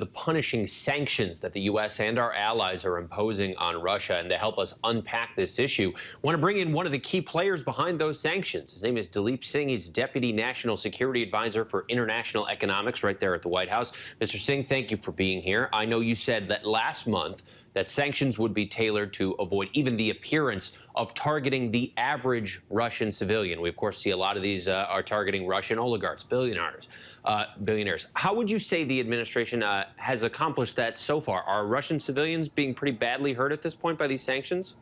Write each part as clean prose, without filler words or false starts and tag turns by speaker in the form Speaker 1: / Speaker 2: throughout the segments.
Speaker 1: the punishing sanctions that the U.S. and our allies are imposing on Russia. And to help us unpack this issue, I want to bring in one of the key players behind those sanctions. His name is Daleep Singh. He's Deputy National Security Advisor for International Economics right there at the White House. Mr. Singh, thank you for being here. I know you said that last month that sanctions would be tailored to avoid even the appearance of targeting the average Russian civilian. We, of course, see a lot of these are targeting Russian oligarchs, billionaires. How would you say the administration has accomplished that so far? Are Russian civilians being pretty badly hurt at this point by these sanctions?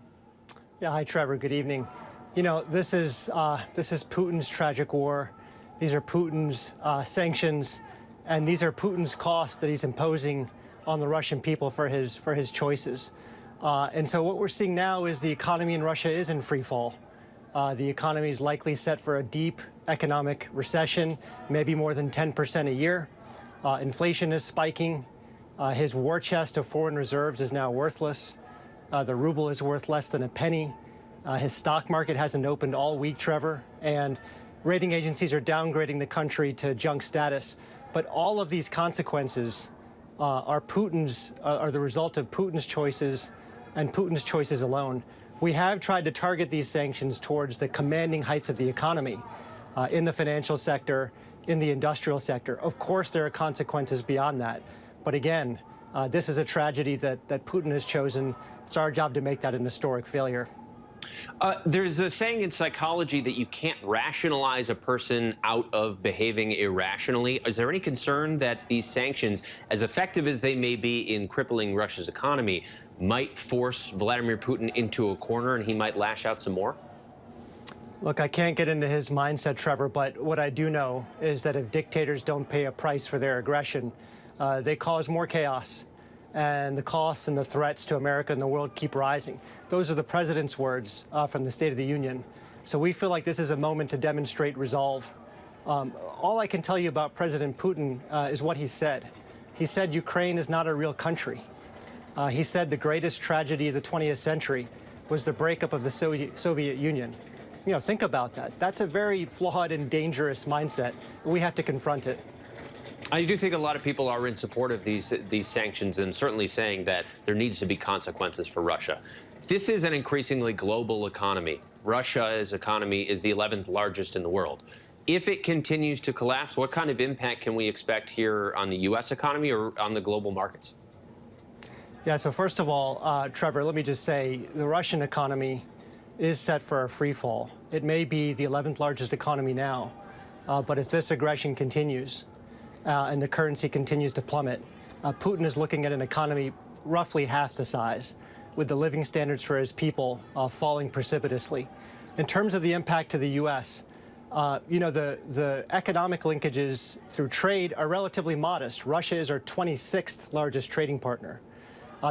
Speaker 2: Yeah, hi, Trevor. Good evening. You know, this is Putin's tragic war. These are Putin's sanctions, and these are Putin's costs that he's imposing on the Russian people for his choices. And so what we're seeing now is the economy in Russia is in free fall. The economy is likely set for a deep economic recession, maybe more than 10% a year. Inflation is spiking. His war chest of foreign reserves is now worthless. The ruble is worth less than a penny. His stock market hasn't opened all week, Trevor, and rating agencies are downgrading the country to junk status. But all of these consequences are the result of Putin's choices and Putin's choices alone. We have tried to target these sanctions towards the commanding heights of the economy, in the financial sector, in the industrial sector. Of course, there are consequences beyond that. But again, this is a tragedy that Putin has chosen. It's our job to make that an historic failure.
Speaker 1: There's a saying in psychology that you can't rationalize a person out of behaving irrationally. Is there any concern that these sanctions, as effective as they may be in crippling Russia's economy, might force Vladimir Putin into a corner and he might lash out some more?
Speaker 2: Look, I can't get into his mindset, Trevor, but what I do know is that if dictators don't pay a price for their aggression, they cause more chaos. And the costs and the threats to America and the world keep rising. Those are the president's words from the State of the Union. So we feel like this is a moment to demonstrate resolve. All I can tell you about President Putin is what he said. He said Ukraine is not a real country. He said the greatest tragedy of the 20th century was the breakup of the Soviet Union. You know, think about that. That's a very flawed and dangerous mindset. We have to confront it.
Speaker 1: I do think a lot of people are in support of these sanctions and certainly saying that there needs to be consequences for Russia. This is an increasingly global economy. Russia's economy is the 11th largest in the world. If it continues to collapse, what kind of impact can we expect here on the U.S. economy or on the global markets?
Speaker 2: Yeah, so first of all, Trevor, let me just say the Russian economy is set for a free fall. It may be the 11th largest economy now, but if this aggression continues, and the currency continues to plummet, Putin is looking at an economy roughly half the size, with the living standards for his people falling precipitously. In terms of the impact to the U.S., you know, the economic linkages through trade are relatively modest. Russia is our 26th largest trading partner.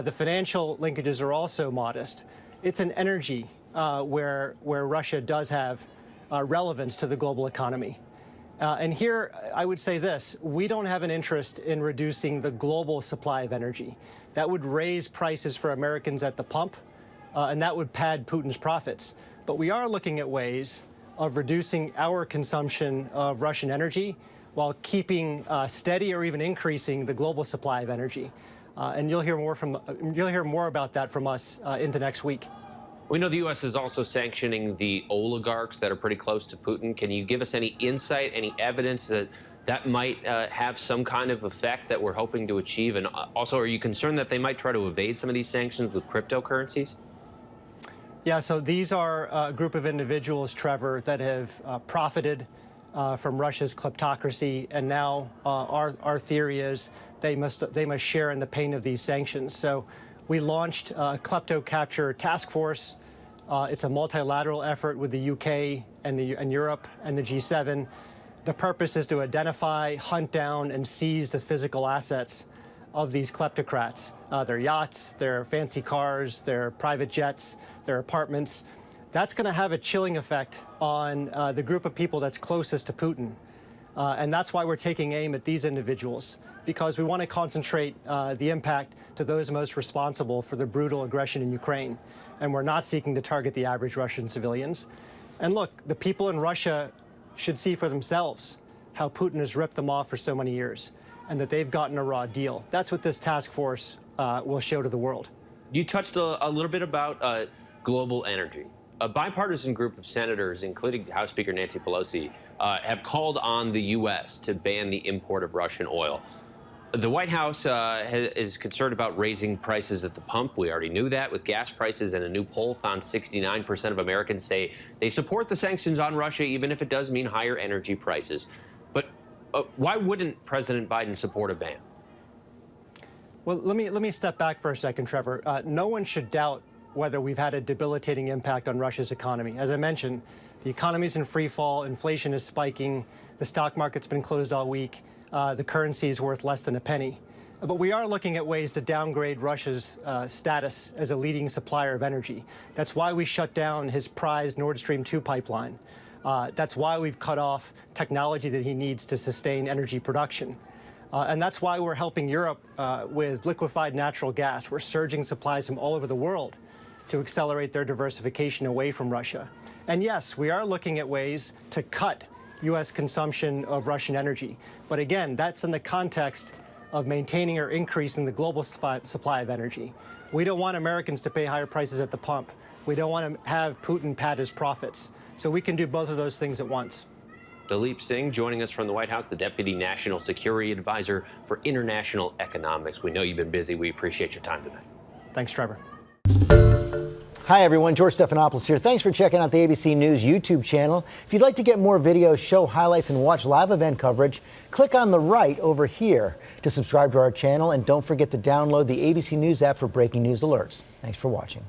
Speaker 2: The financial linkages are also modest. It's an energy where Russia does have relevance to the global economy. And here, I would say this, we don't have an interest in reducing the global supply of energy. That would raise prices for Americans at the pump, and that would pad Putin's profits. But we are looking at ways of reducing our consumption of Russian energy while keeping steady or even increasing the global supply of energy. And you'll hear more about that from us into next week.
Speaker 1: We know the U.S. is also sanctioning the oligarchs that are pretty close to Putin. Can you give us any insight, any evidence that that might have some kind of effect that we're hoping to achieve? And also, are you concerned that they might try to evade some of these sanctions with cryptocurrencies?
Speaker 2: Yeah, so these are a group of individuals, Trevor, that have profited from Russia's kleptocracy, and now our theory is they must share in the pain of these sanctions. So we launched a klepto capture task force. It's a multilateral effort with the UK and Europe and the G7. The purpose is to identify, hunt down, and seize the physical assets of these kleptocrats, their yachts, their fancy cars, their private jets, their apartments. That's going to have a chilling effect on the group of people that's closest to Putin. And that's why we're taking aim at these individuals, because we want to concentrate the impact to those most responsible for the brutal aggression in Ukraine. And we're not seeking to target the average Russian civilians. And look, the people in Russia should see for themselves how Putin has ripped them off for so many years. and that they've gotten a raw deal. That's what this task force will show to the world.
Speaker 1: You touched a little bit about global energy. A bipartisan group of senators, including House Speaker Nancy Pelosi, have called on the U.S. to ban the import of Russian oil. The White House is concerned about raising prices at the pump. We already knew that with gas prices, and a new poll found 69% of Americans say they support the sanctions on Russia, even if it does mean higher energy prices. But why wouldn't President Biden support a ban?
Speaker 2: Well, let me step back for a second, Trevor. No one should doubt whether we've had a debilitating impact on Russia's economy. As I mentioned, the economy's in free fall, inflation is spiking, the stock market's been closed all week. The currency is worth less than a penny. But we are looking at ways to downgrade Russia's status as a leading supplier of energy. That's why we shut down his prized Nord Stream 2 pipeline. That's why we've cut off technology that he needs to sustain energy production. And that's why we're helping Europe with liquefied natural gas. We're surging supplies from all over the world to accelerate their diversification away from Russia. And yes, we are looking at ways to cut U.S. consumption of Russian energy. But again, that's in the context of maintaining or increasing the global supply of energy. We don't want Americans to pay higher prices at the pump. We don't want to have Putin pad his profits. So we can do both of those things at once.
Speaker 1: Daleep Singh joining us from the White House, the Deputy National Security Advisor for International Economics. We know you've been busy. We appreciate your time tonight.
Speaker 2: Thanks, Trevor.
Speaker 3: Hi, everyone. George Stephanopoulos here. Thanks for checking out the ABC News YouTube channel. If you'd like to get more videos, show highlights, and watch live event coverage, click on the right over here to subscribe to our channel. And don't forget to download the ABC News app for breaking news alerts. Thanks for watching.